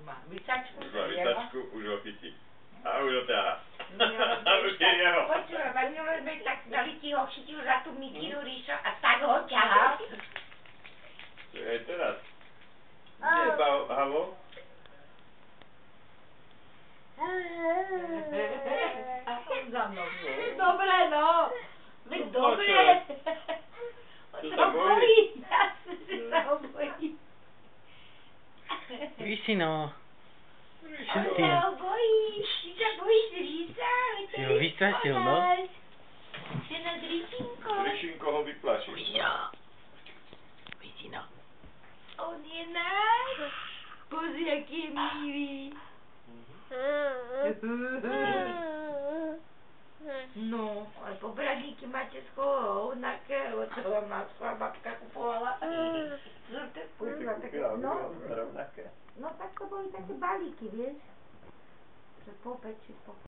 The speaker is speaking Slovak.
už má vysačku. Už má vysačku, už ho chytí. A už ho ťahá. Už je jeho. Počúvaj, a minule sme tak dali ti ho chytil za tú mikinu, Ríšo, a tak ho ťahal. To je aj teraz. Kde je Havo? A on za mnou. Dobre, no. Veď dobre. On sa bojí. Jasne, že sa ho bojí. Ríši, no. Čo On ty? sa ho bojí. Ty sa bojíš Ríša? Si ho vystrašil, no? Že nad Ríšinko. Ríšinko ho vyplašil. Ríši, no. On je náš. Pozri, aký je milý. No, ale pobradníky máte skoro rovnaké, lebo to vám má svoja babka kupovala. Žlté spojila také, no. Rovnaké. No tak to boli také balíky, vieš? Že po 5 či po